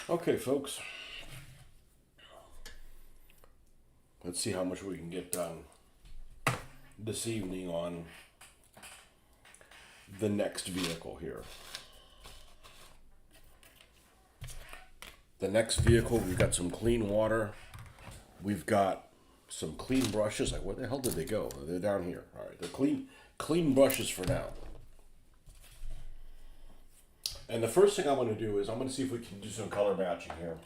Okay, folks, let's see how much we can get done this evening on the next vehicle here. The next vehicle, we've got some clean water. We've got some clean brushes. Like, where the hell did they go? They're down here. All right, they're clean brushes for now. And the first thing I want to do is I'm going to see if we can do some color matching here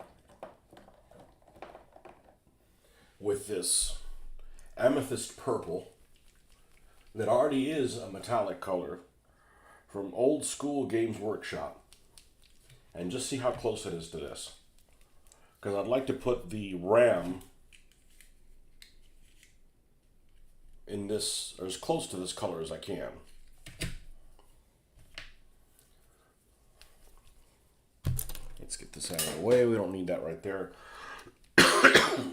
with this amethyst purple that already is a metallic color from Old School Games Workshop, and just see how close it is to this, because I'd like to put the ram in this, or as close to this color as I can. Let's get this out of the way. We don't need that right there.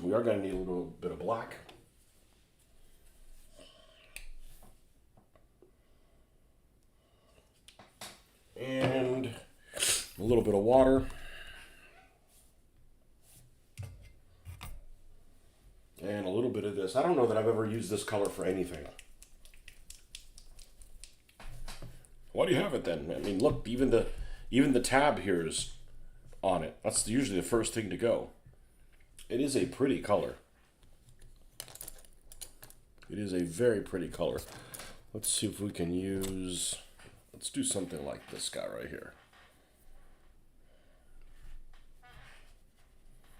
We are going to need a little bit of black. And a little bit of water. And a little bit of this. I don't know that I've ever used this color for anything. Why do you have it then? I mean, look, even the tab here is on it. That's usually the first thing to go. It is a pretty color. It is a very pretty color. Let's see if we can use, let's do something like this guy right here.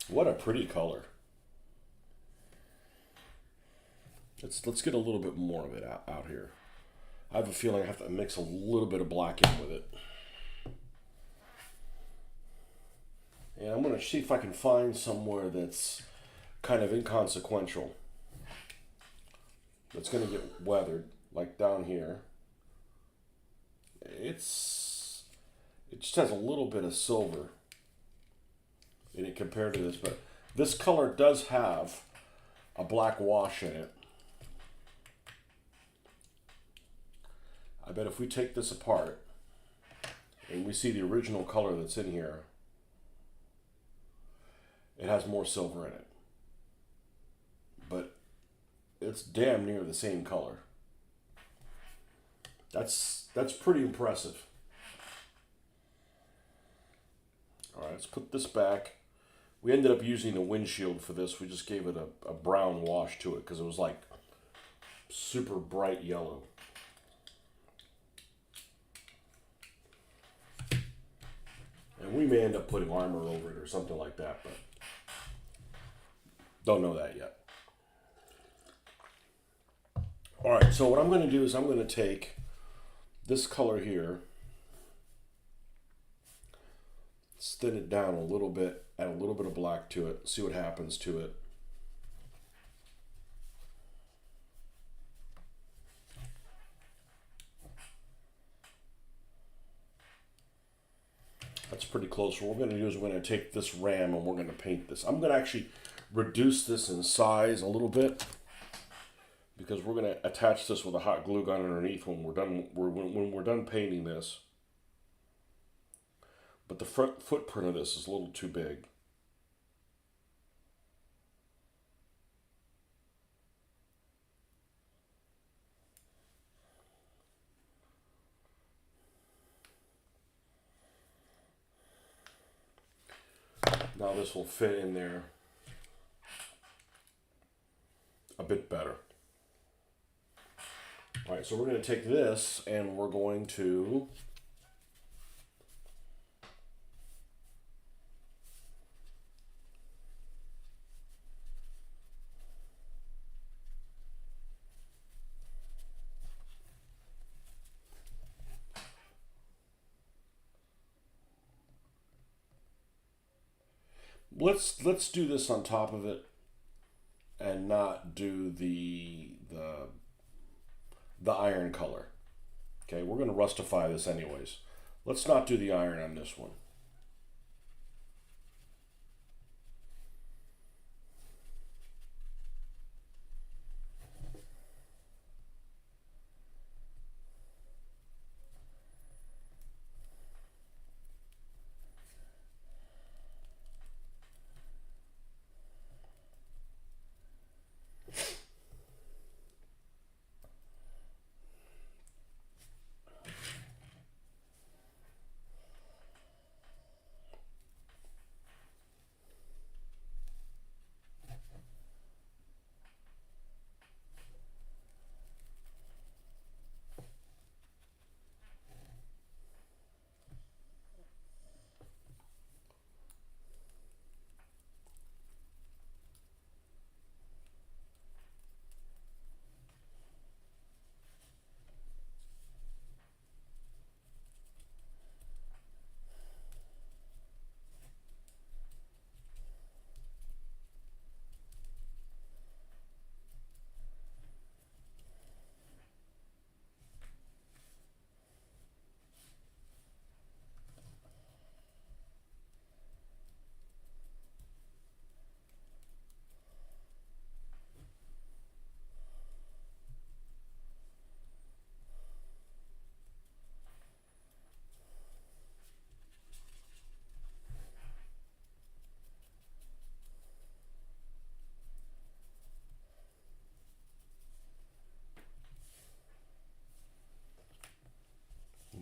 What a pretty color. Let's get a little bit more of it out here. I have a feeling I have to mix a little bit of black in with it. And I'm going to see if I can find somewhere that's kind of inconsequential. That's going to get weathered, like down here. It just has a little bit of silver in it compared to this, but this color does have a black wash in it. I bet if we take this apart and we see the original color that's in here, it has more silver in it. But it's damn near the same color. That's pretty impressive. All right, let's put this back. We ended up using the windshield for this. We just gave it a brown wash to it because it was like super bright yellow. And we may end up putting armor over it or something like that, but don't know that yet. All right, so what I'm going to do is I'm going to take this color here, thin it down a little bit, add a little bit of black to it, see what happens to it. That's pretty close. What we're going to do is we're going to take this ram and we're going to paint this. I'm going to actually reduce this in size a little bit because we're going to attach this with a hot glue gun underneath when we're done painting this. But the front footprint of this is a little too big. Now this will fit in there a bit better. All right, so we're going to take this and we're going to let's do this on top of it and not do the iron color. Okay, we're going to rustify this anyways. Let's not do the iron on this one.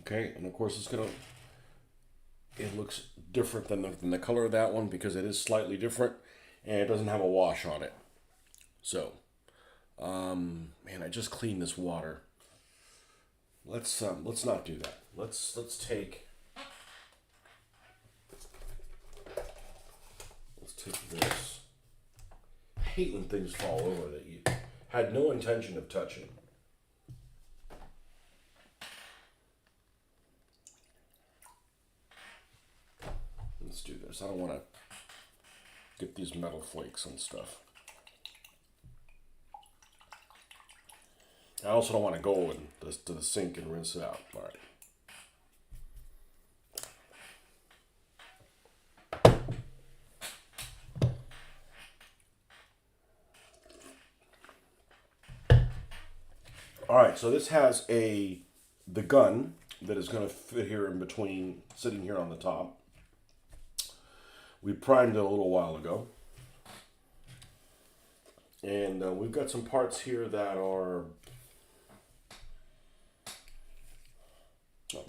Okay, and of course it looks different than the color of that one because it is slightly different and it doesn't have a wash on it. So, man, I just cleaned this water. Let's not do that. Let's take this. I hate when things fall over that you had no intention of touching. Let's do this. I don't want to get these metal flakes and stuff. I also don't want to go to the sink and rinse it out. All right. All right, so this has the gun that is going to fit here in between, sitting here on the top. We primed it a little while ago. And we've got some parts here that are...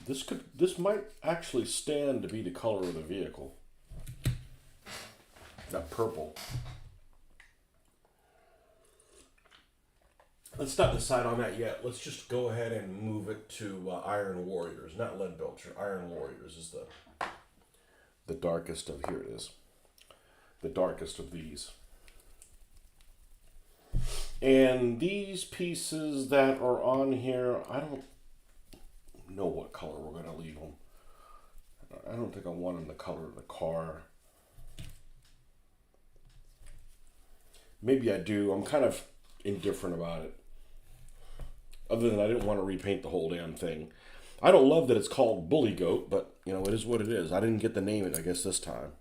This might actually stand to be the color of the vehicle. That purple. Let's not decide on that yet. Let's just go ahead and move it to Iron Warriors, not Leadbelcher. Iron Warriors is the darkest of, here it is, the darkest of these. And these pieces that are on here, I don't know what color we're going to leave them. I don't think I want them the color of the car. Maybe I do. I'm kind of indifferent about it. Other than I didn't want to repaint the whole damn thing. I don't love that it's called Bully Goat, but, you know, it is what it is. I didn't get to name it, I guess, this time.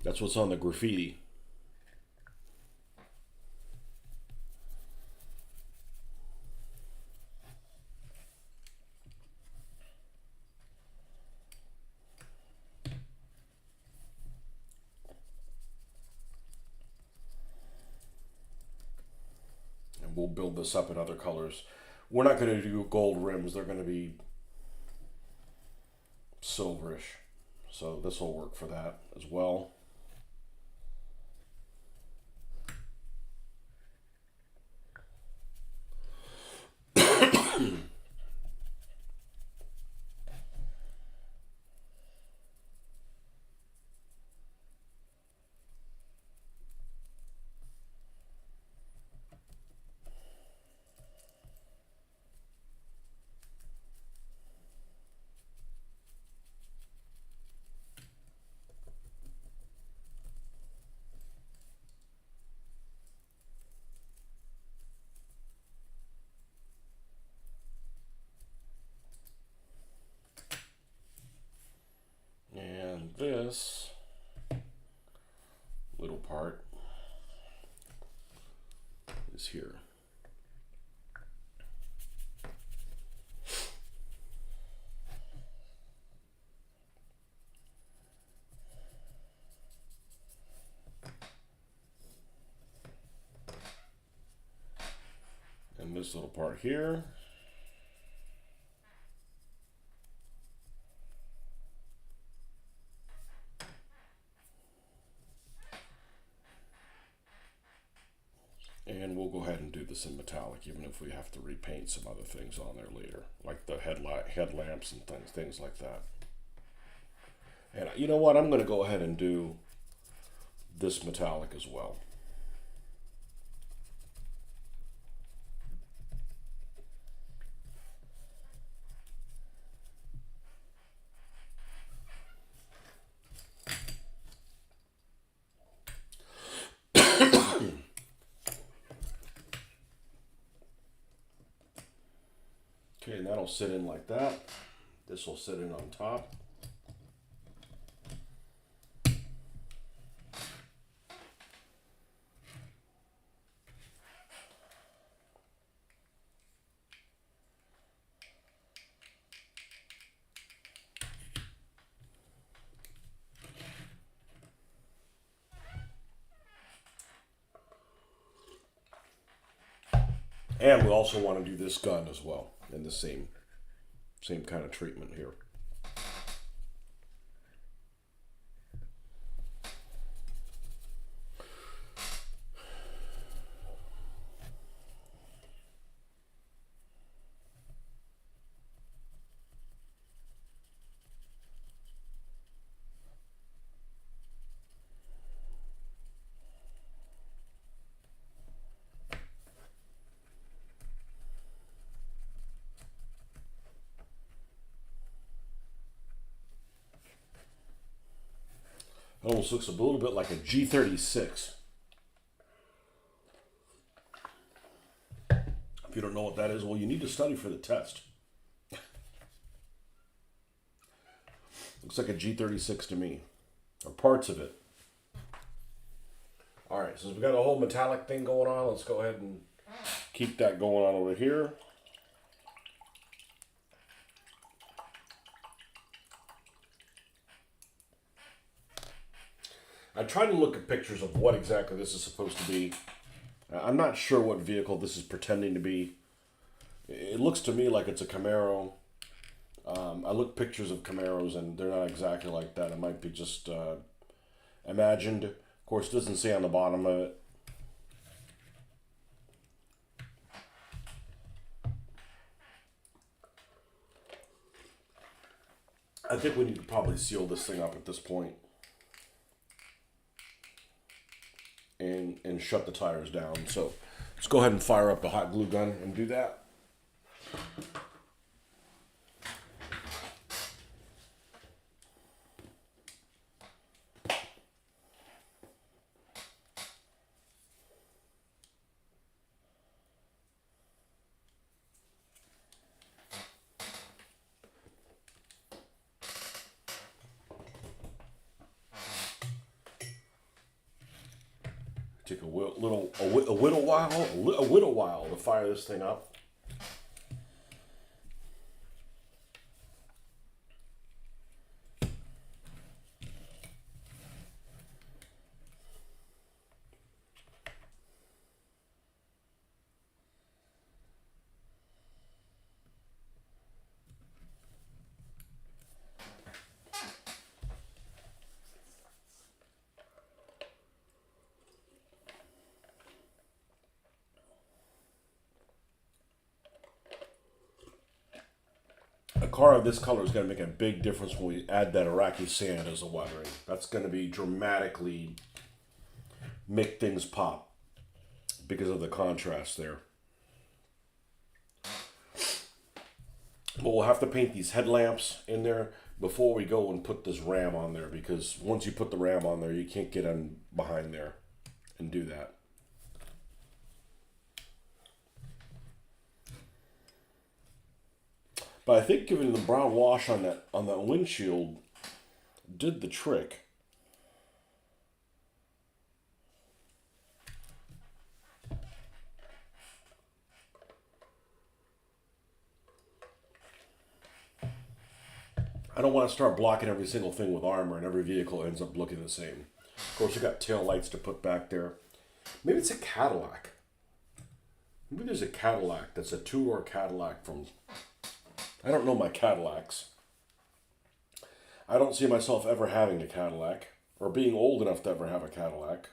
That's what's on the graffiti. And we'll build this up in other colors. We're not going to do gold rims. They're going to be silverish. So this will work for that as well. And this little part is here. And this little part here. And we'll go ahead and do this in metallic, even if we have to repaint some other things on there later, like the headlamps and things like that. And you know what? I'm going to go ahead and do this metallic as well. Okay, and that'll sit in like that. This will sit in on top. And we also want to do this gun as well in the same Same kind of treatment here. It almost looks a little bit like a G36. If you don't know what that is, well, you need to study for the test. Looks like a G36 to me, or parts of it. All right, so we got a whole metallic thing going on. Let's go ahead and keep that going on over here. I tried to look at pictures of what exactly this is supposed to be. I'm not sure what vehicle this is pretending to be. It looks to me like it's a Camaro. I looked pictures of Camaros and they're not exactly like that. It might be just imagined. Of course, it doesn't say on the bottom of it. I think we need to probably seal this thing up at this point. And shut the tires down. So let's go ahead and fire up the hot glue gun and do that. Take a little while to fire this thing up. A car of this color is going to make a big difference when we add that Iraqi sand as a weathering. That's going to be dramatically make things pop because of the contrast there. But we'll have to paint these headlamps in there before we go and put this ram on there, because once you put the ram on there, you can't get on behind there and do that. But I think giving the brown wash on that windshield did the trick. I don't want to start blocking every single thing with armor and every vehicle ends up looking the same. Of course, you got tail lights to put back there. Maybe it's a Cadillac. Maybe there's a Cadillac that's a two-door Cadillac from... I don't know my Cadillacs. I don't see myself ever having a Cadillac or being old enough to ever have a Cadillac.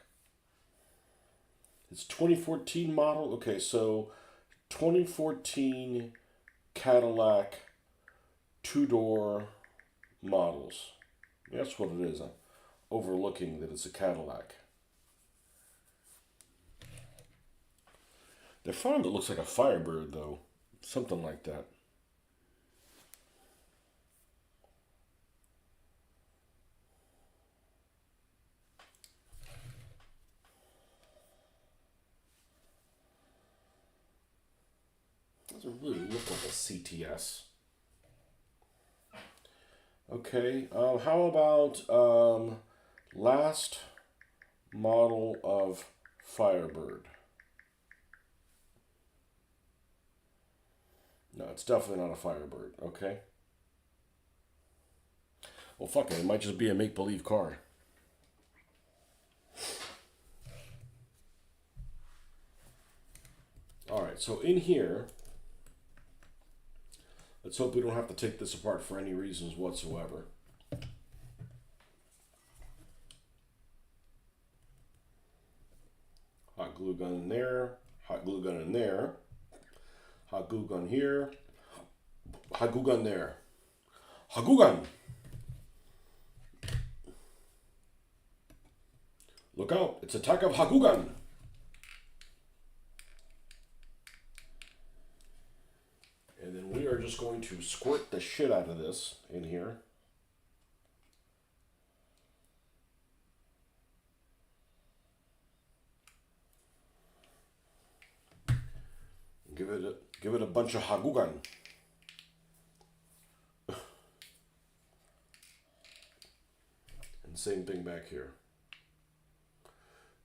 It's 2014 model. Okay, so 2014 Cadillac two-door models. That's what it is. I'm overlooking that it's a Cadillac. The front, it looks like a Firebird, though. Something like that. Doesn't really look like a CTS. Okay, how about last model of Firebird? No, it's definitely not a Firebird, okay? Well, fuck it might just be a make-believe car. Alright, so in here, Let's hope we don't have to take this apart for any reasons whatsoever. Hot glue gun in there, hot glue gun in there, hot glue gun here, hot glue gun there, hot glue gun. Look out, it's attack of hot glue gun. And then we are just going to squirt the shit out of this in here. Give it a bunch of hagugan. And same thing back here.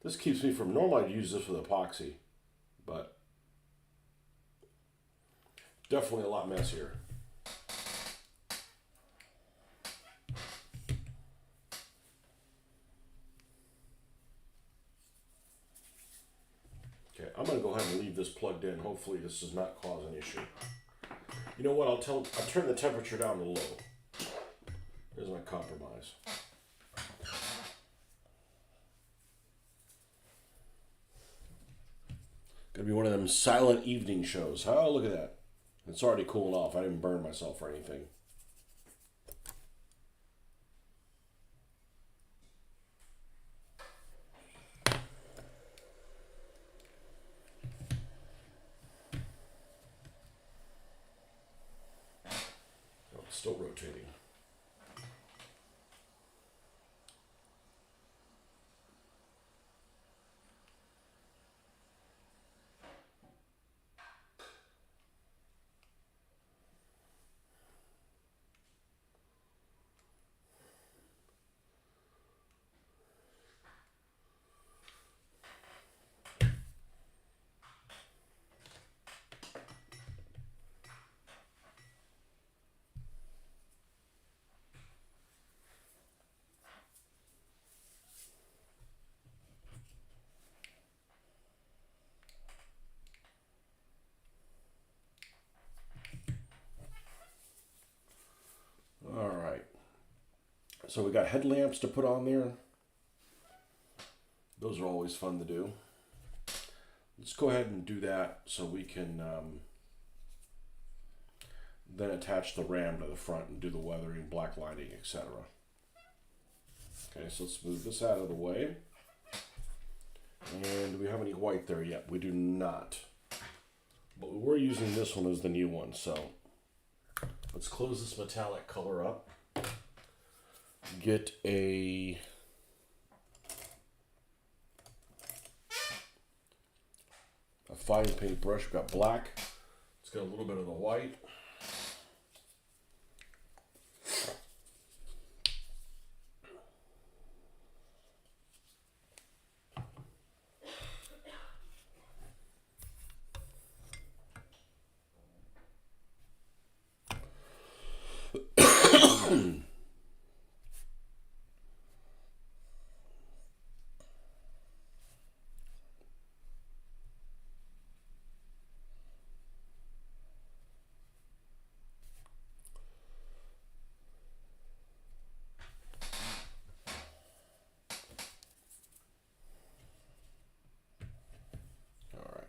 This keeps me from, normally I'd use this with epoxy, but definitely a lot messier. Okay, I'm going to go ahead and leave this plugged in. Hopefully this does not cause an issue. You know what, I'll turn the temperature down to low. There's my compromise. Gonna be one of them silent evening shows. Oh, look at that. It's already cooling off. I didn't burn myself or anything. Oh, it's still rotating. All right. So we got headlamps to put on there. Those are always fun to do. Let's go ahead and do that so we can then attach the ram to the front and do the weathering, black lighting, etc. Okay, so let's move this out of the way. And do we have any white there yet? We do not. But we're using this one as the new one, so let's close this metallic color up. Get a fine paintbrush. We've got black. It's got a little bit of the white.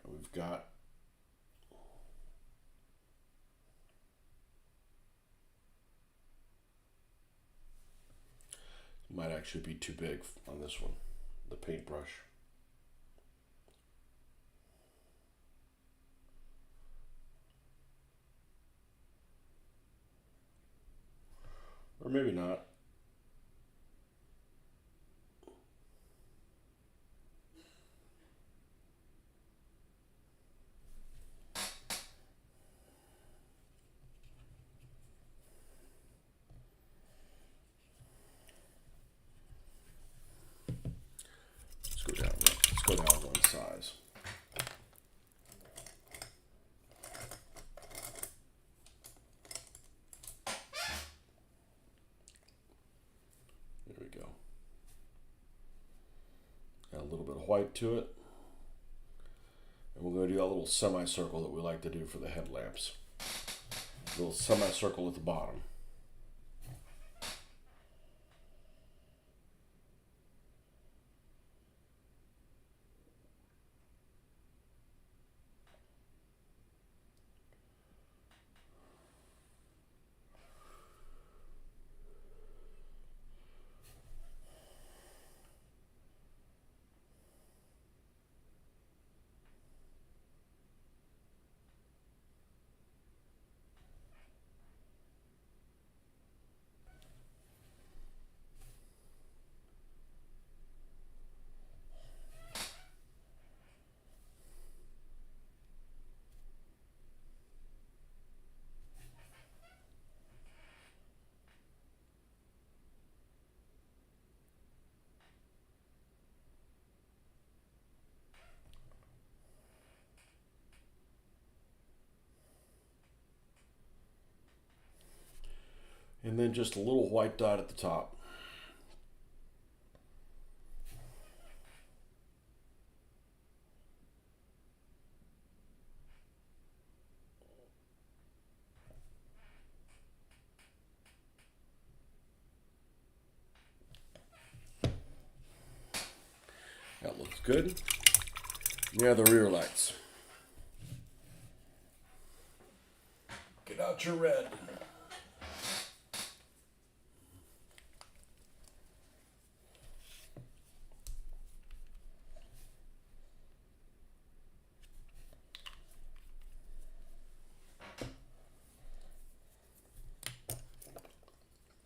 We've got might actually be too big on this one, the paintbrush. Or maybe not. Let's go down one size. There we go. Got a little bit of white to it. And we're going to do that little semicircle that we like to do for the headlamps. little semicircle at the bottom. And then just a little white dot at the top. That looks good. Yeah, the rear lights. Get out your red.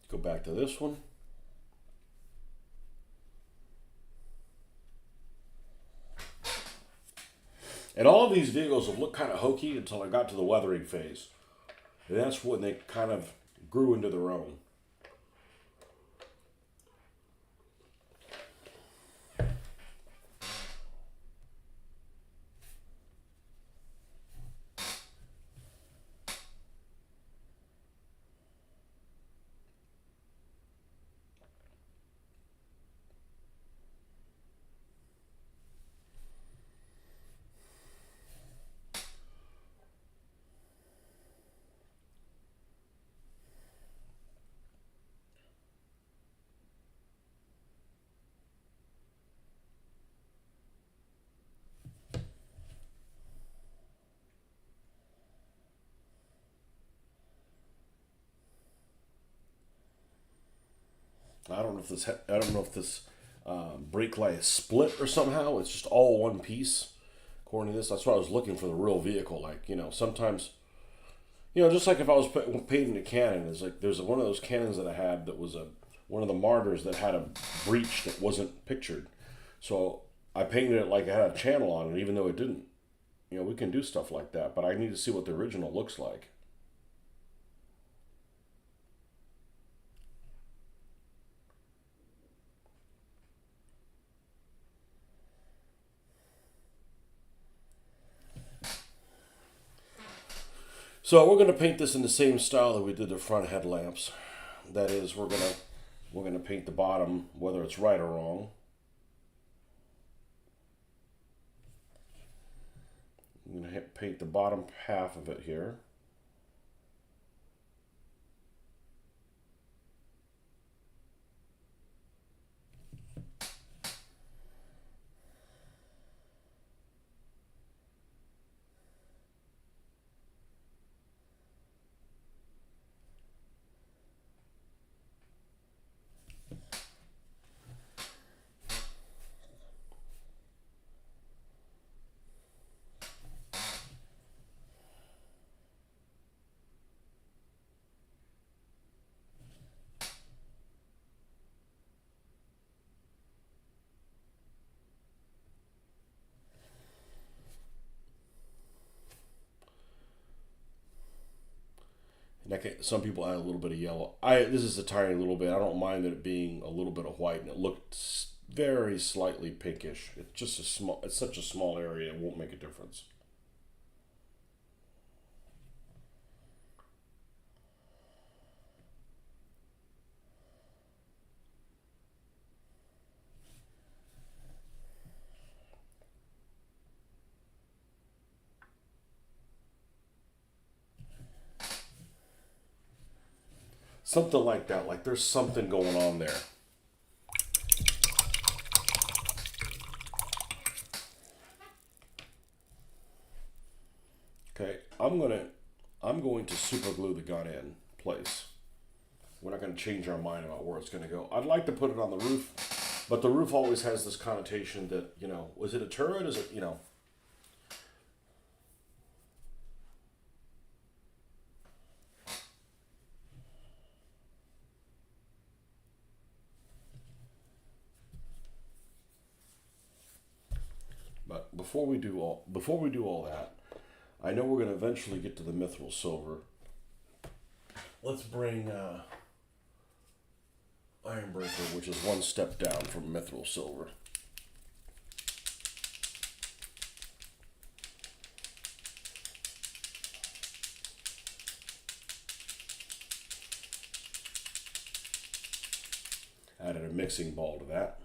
Go back to this one. And all of these vehicles have looked kind of hokey until I got to the weathering phase. And that's when they kind of grew into their own. I don't know if this brake light is split or somehow. It's just all one piece. According to this, that's why I was looking for the real vehicle. Like, sometimes, just like if I was painting a cannon, is like there's one of those cannons that I had that was one of the martyrs that had a breach that wasn't pictured. So I painted it like it had a channel on it, even though it didn't. We can do stuff like that, but I need to see what the original looks like. So we're going to paint this in the same style that we did the front headlamps. That is, we're going to paint the bottom, whether it's right or wrong. I'm going to paint the bottom half of it here. And some people add a little bit of yellow. This is a tiny little bit. I don't mind it being a little bit of white, and it looked very slightly pinkish. It's just It's such a small area. It won't make a difference. Something like that. Like there's something going on there. Okay, I'm going to super glue the gun in place. We're not going to change our mind about where it's going to go. I'd like to put it on the roof, but the roof always has this connotation that, you know, was it a turret? Is it, you know? But before we do all that, I know we're going to eventually get to the mithril silver. Let's bring Ironbreaker, which is one step down from mithril silver. Added a mixing ball to that.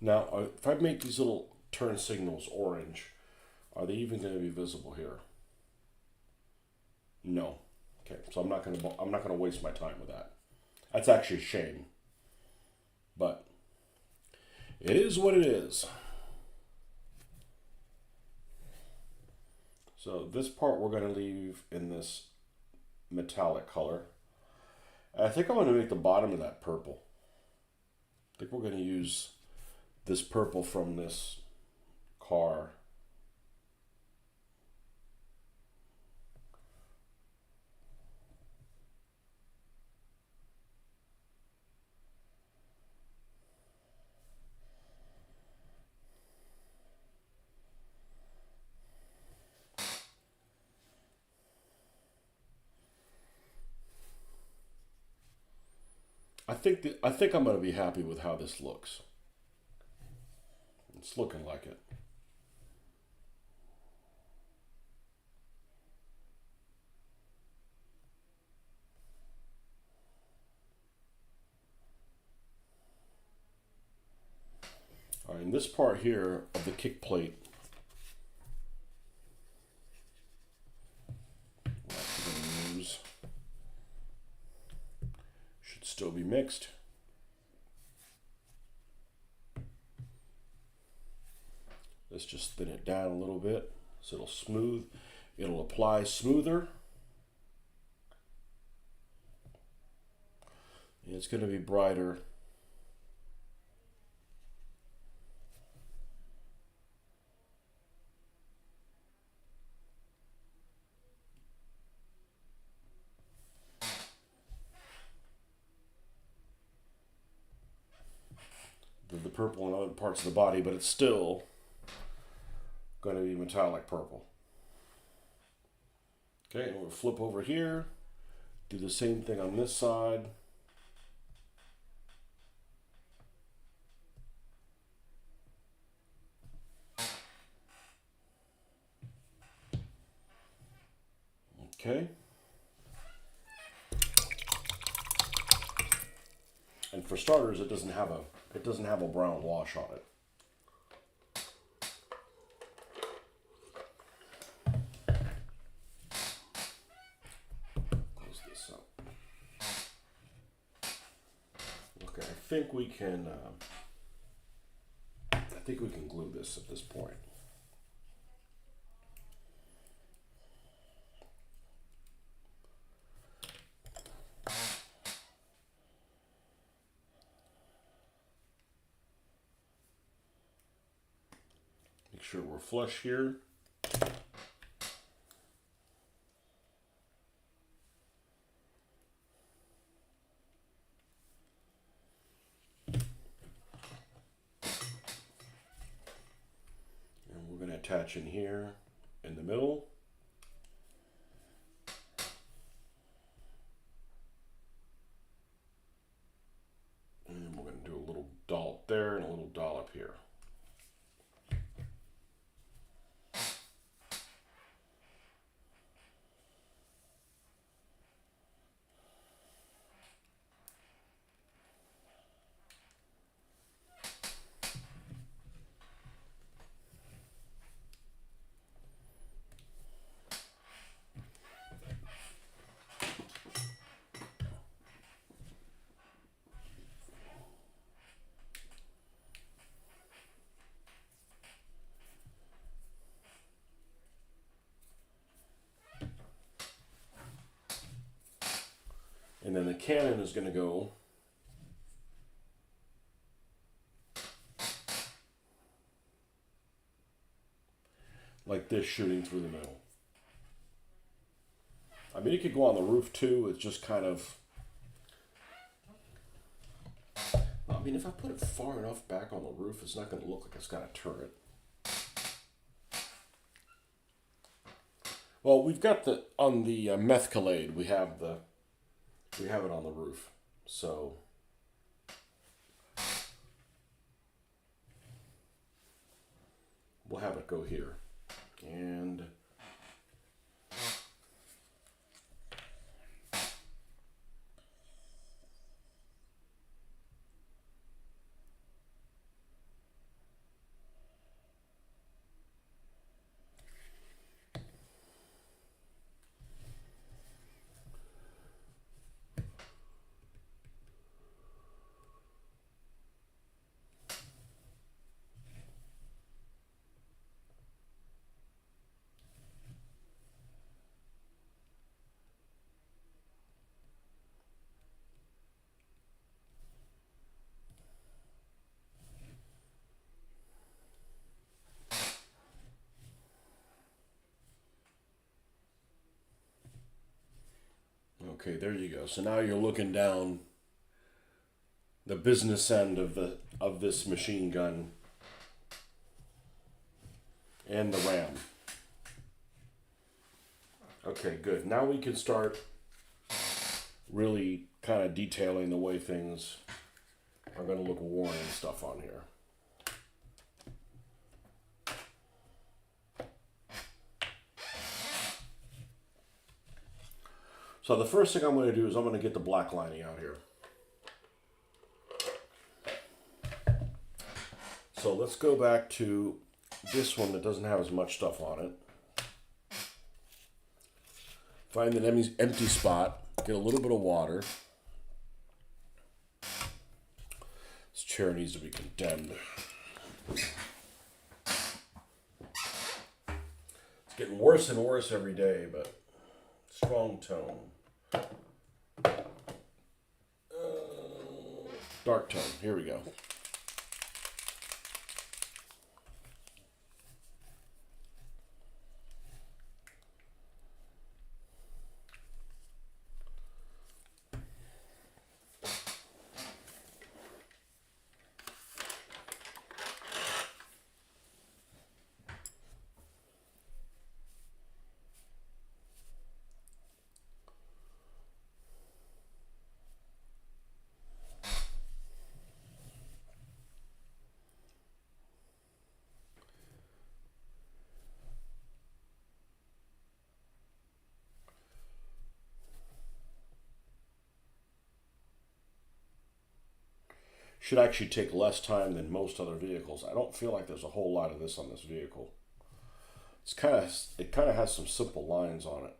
Now, if I make these little turn signals orange, are they even going to be visible here? No. Okay, so I'm not going to waste my time with that. That's actually a shame. But it is what it is. So this part we're going to leave in this metallic color. And I think I'm going to make the bottom of that purple. I think we're going to use this purple from this car. I think I'm going to be happy with how this looks. It's looking like it. All right, in this part here of the kick plate, what we're going to use should still be mixed. Let's just thin it down a little bit so it'll smooth. It'll apply smoother. And it's going to be brighter. The purple in other parts of the body, but it's still going to be metallic purple. Okay, and we'll flip over here, do the same thing on this side. Okay. And for starters, it doesn't have a brown wash on it. Close this up. Okay, I think we can glue this at this point. Make sure we're flush here. And we're going to attach in here in the middle. And we're going to do a little dollop there and a little dollop here. And then the cannon is going to go like this, shooting through the middle. I mean, it could go on the roof too. It's just kind of, I mean, if I put it far enough back on the roof, it's not going to look like it's got a turret. Well, we've got the, on the Methcalade, we have it on the roof. So we'll have it go here. And okay, there you go. So now you're looking down the business end of this machine gun and the ram. Okay, good. Now we can start really kind of detailing the way things are going to look worn and stuff on here. So the first thing I'm going to do is I'm going to get the black lining out here. So let's go back to this one that doesn't have as much stuff on it. Find an empty spot, get a little bit of water. This chair needs to be condemned. It's getting worse and worse every day, but strong tone. Dark tone, here we go. Should actually take less time than most other vehicles. I don't feel like there's a whole lot of this on this vehicle. It kind of has some simple lines on it.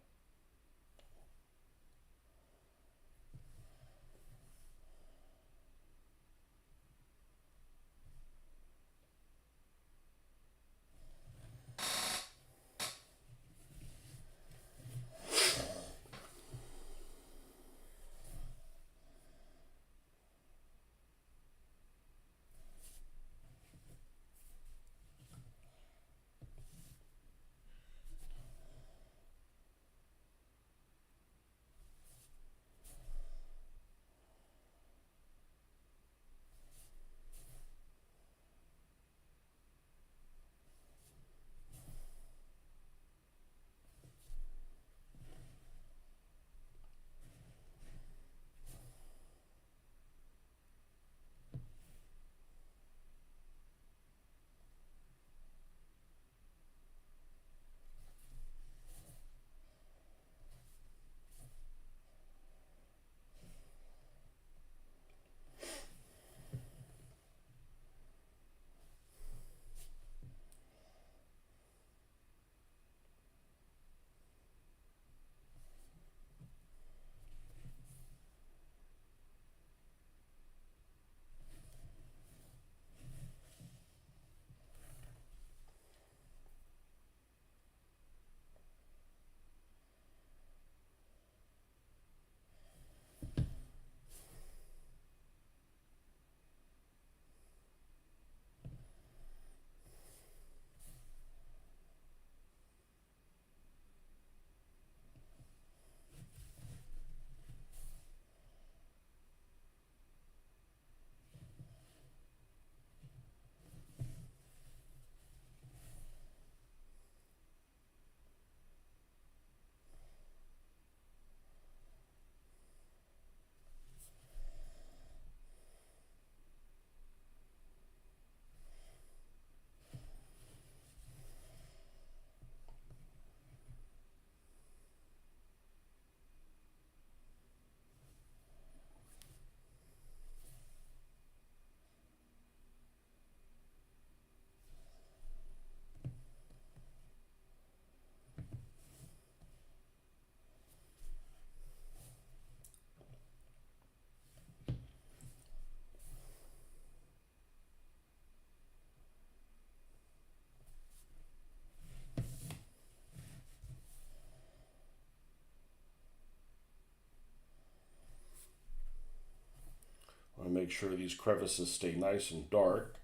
make sure these crevices stay nice and dark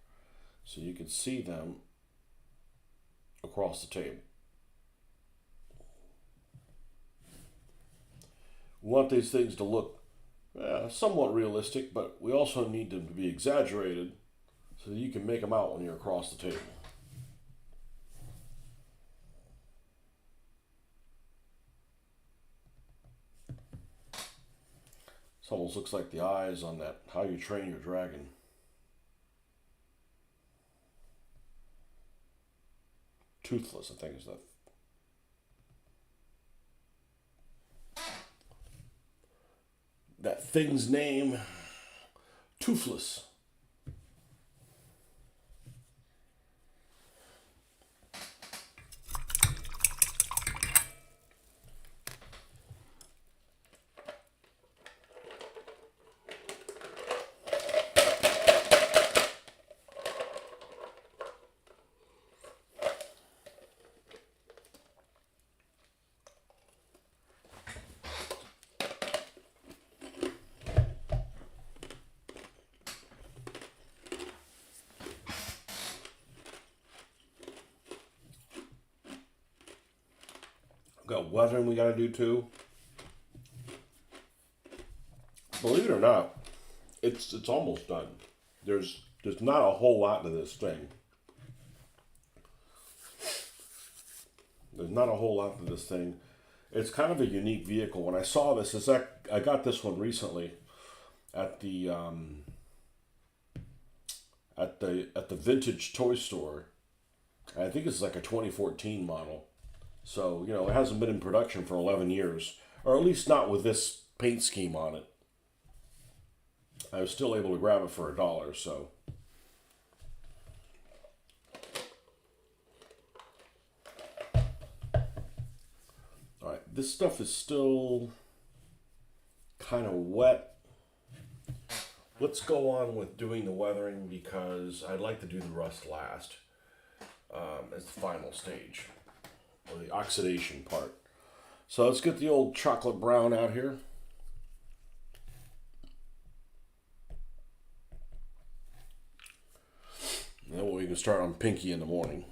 so you can see them across the table. We want these things to look somewhat realistic, but we also need them to be exaggerated so that you can make them out when you're across the table. This almost looks like the eyes on that How You Train Your Dragon. Toothless, I think is that thing's name. Toothless. Got weathering we got to do too. Believe it or not, it's almost done. There's not a whole lot to this thing. There's not a whole lot to this thing. It's kind of a unique vehicle. When I saw this, I got this one recently at the vintage toy store. I think it's like a 2014 model. So, it hasn't been in production for 11 years, or at least not with this paint scheme on it. I was still able to grab it for $1, so. All right, this stuff is still kind of wet. Let's go on with doing the weathering because I'd like to do the rust last as the final stage. Or the oxidation part. So let's get the old chocolate brown out here. And then we can start on pinky in the morning.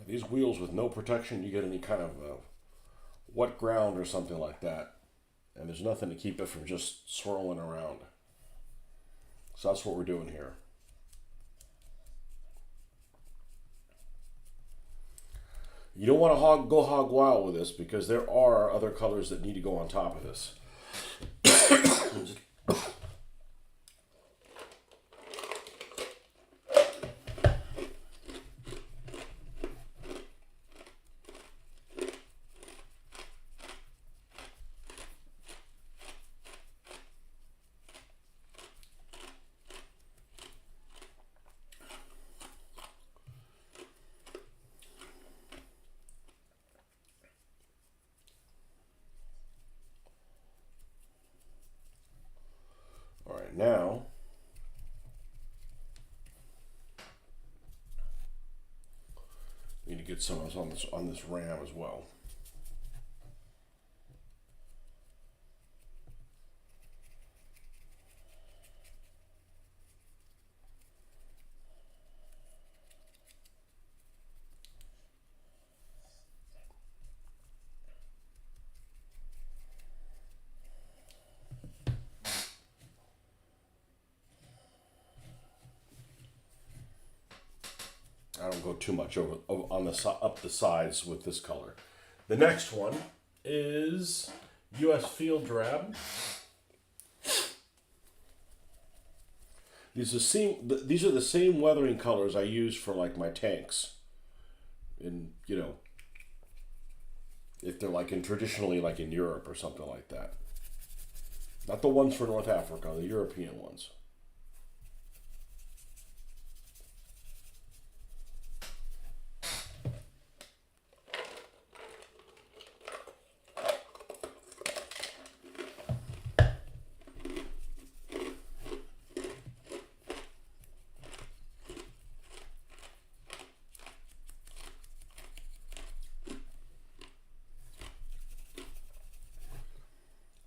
These wheels with no protection, you get any kind of wet ground or something like that. And there's nothing to keep it from just swirling around. So that's what we're doing here. You don't want to go hog wild with this because there are other colors that need to go on top of this. Now, we need to get some of this on this ram as well. go too much over on the up the sides with this color. The next one is U.S. Field Drab. These are the same weathering colors I use for like my tanks. In, you know, if they're like in traditionally like in Europe or something like that. Not the ones for North Africa, the European ones.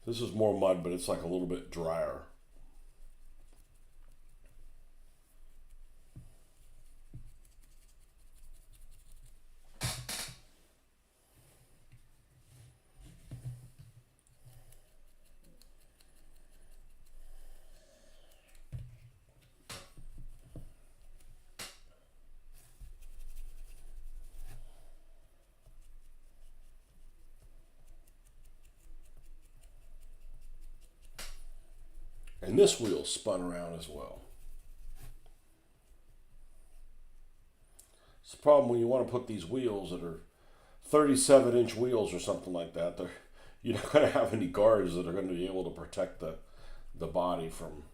This is more mud, but it's like a little bit drier. And this wheel spun around as well. It's the problem when you want to put these wheels that are 37-inch wheels or something like that. You're not going to have any guards that are going to be able to protect the body from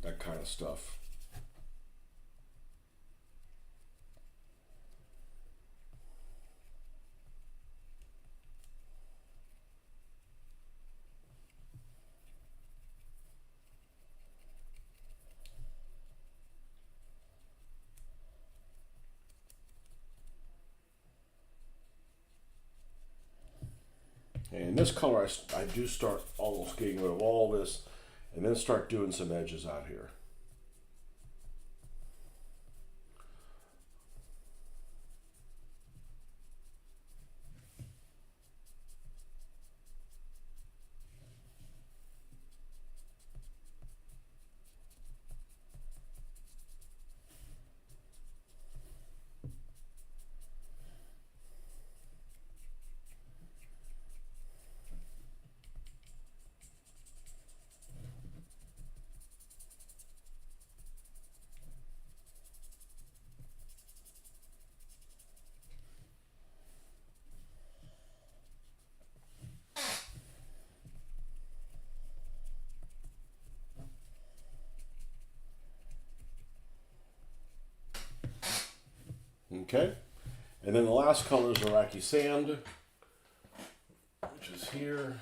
that kind of stuff. And this color, I do start almost getting rid of all this and then start doing some edges out here. Okay, and then the last color is Iraqi Sand, which is here.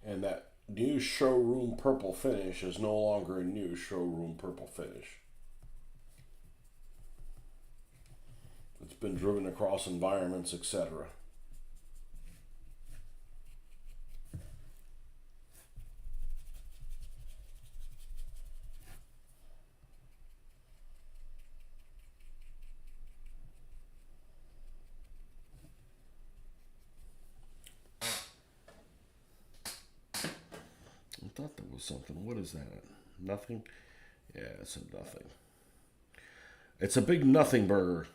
And that new showroom purple finish is no longer a new showroom purple finish. It's been driven across environments, etc. thought that was something. What is that? Nothing? Yeah, it's a nothing. It's a big nothing burger.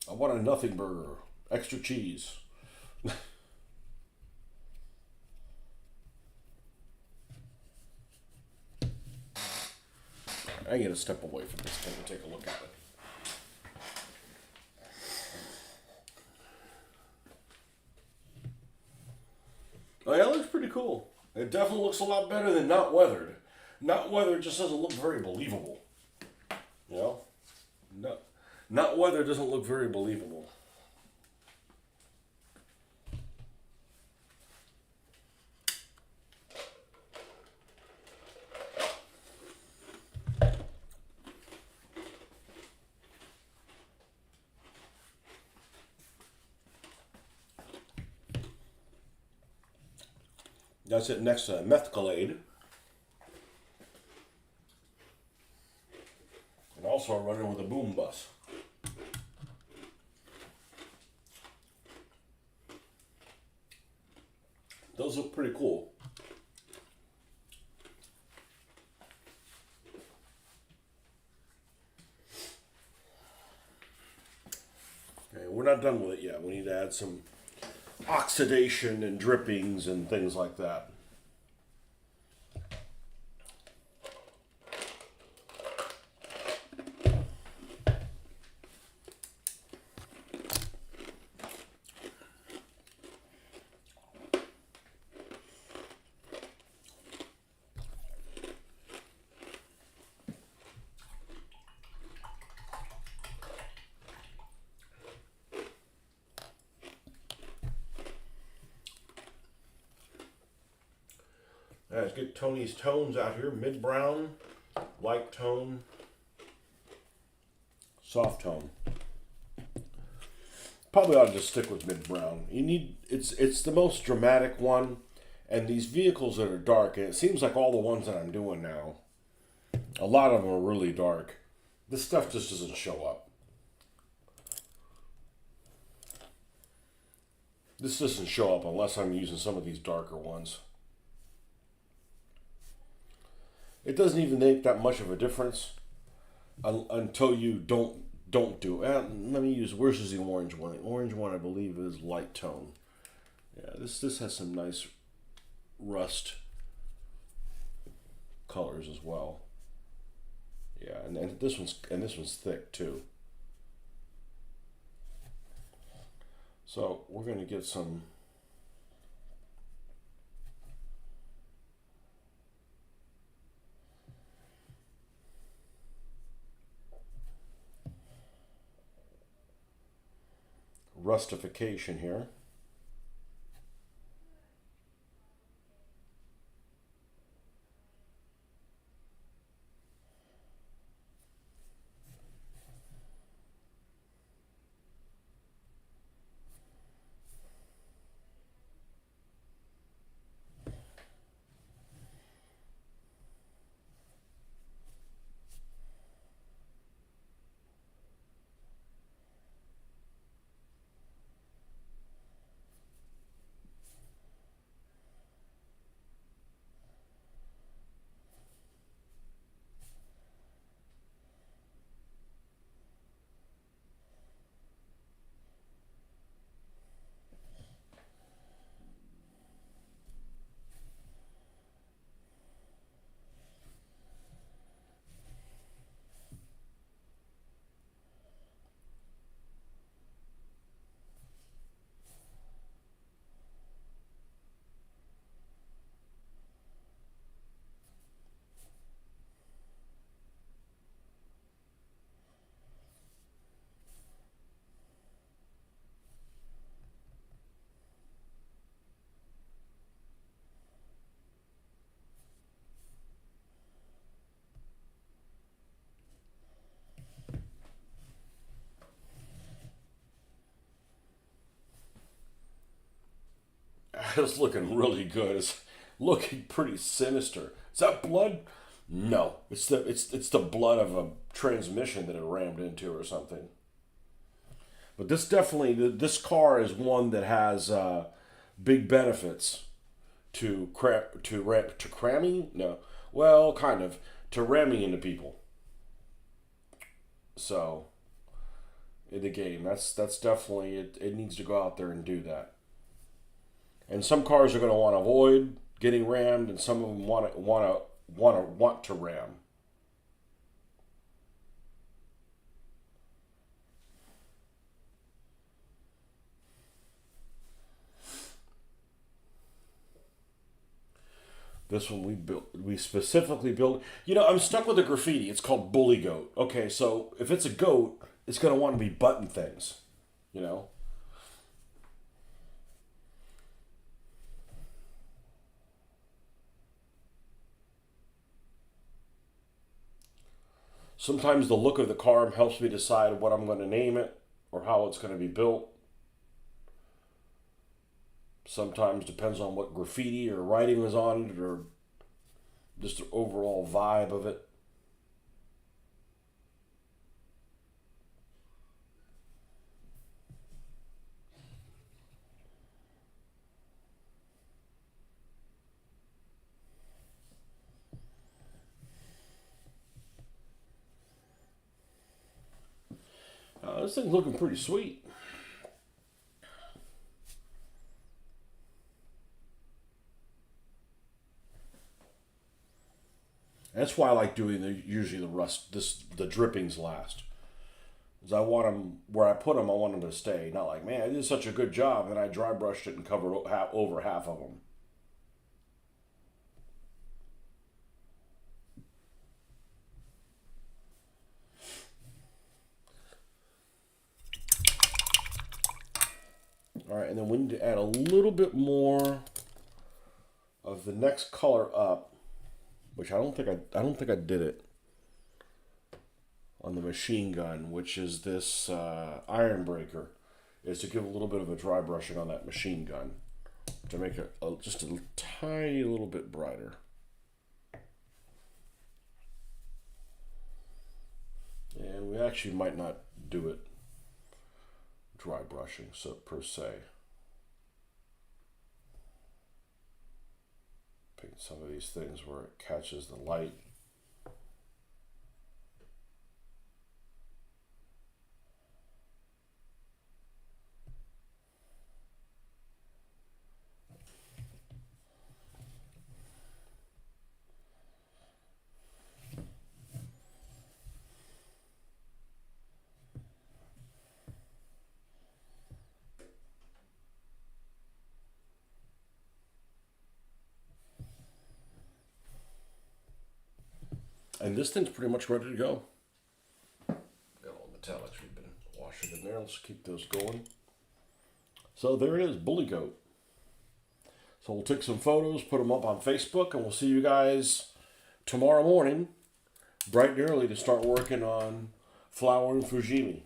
I want a nothing burger. Extra cheese. I gotta step away from this thing and take a look at it. Oh yeah, it looks pretty cool. It definitely looks a lot better than not weathered. Not weathered just doesn't look very believable. You know? No, not weathered doesn't look very believable. That's it next to methcalade. And also I'm running with a boom bus. Those look pretty cool. Okay, we're not done with it yet. We need to add some oxidation and drippings and things like that. Let's get Tony's tones out here. Mid-brown, light tone, soft tone. Probably ought to just stick with mid-brown. You need it's the most dramatic one, and these vehicles that are dark, and it seems like all the ones that I'm doing now, a lot of them are really dark. This stuff just doesn't show up. This doesn't show up unless I'm using some of these darker ones. It doesn't even make that much of a difference until you don't do it. Let me use, where's the orange one? The orange one I believe is light tone. Yeah, this has some nice rust colors as well. Yeah, and this one's thick too. So we're gonna get some rustification here. It's looking really good. looking pretty sinister. Is that blood? No, it's the blood of a transmission that it rammed into or something. But this car is one that has big benefits to cramming. No, well, kind of to ramming into people. So in the game, that's definitely it. It needs to go out there and do that. And some cars are going to want to avoid getting rammed, and some of them want to ram. This one we specifically built. I'm stuck with the graffiti. It's called Bully Goat. Okay, so if it's a goat, it's gonna want to be button things. You know. Sometimes the look of the car helps me decide what I'm going to name it or how it's going to be built. Sometimes depends on what graffiti or writing was on it or just the overall vibe of it. This thing's looking pretty sweet. That's why I like doing usually the drippings last. Because I want them where I put them. I want them to stay. Not like, man, I did such a good job, and I dry brushed it and covered over half of them. All right, and then we need to add a little bit more of the next color up, which I don't think I did it on the machine gun, which is this iron breaker, is to give a little bit of a dry brushing on that machine gun to make it just a tiny little bit brighter. And we actually might not do it dry brushing, so per se. Pick some of these things where it catches the light. And this thing's pretty much ready to go. Got all the metallics we've been washing in there. Let's keep those going. So there it is, Bully Goat. So we'll take some photos, put them up on Facebook, and we'll see you guys tomorrow morning, bright and early, to start working on Flower and Fujimi.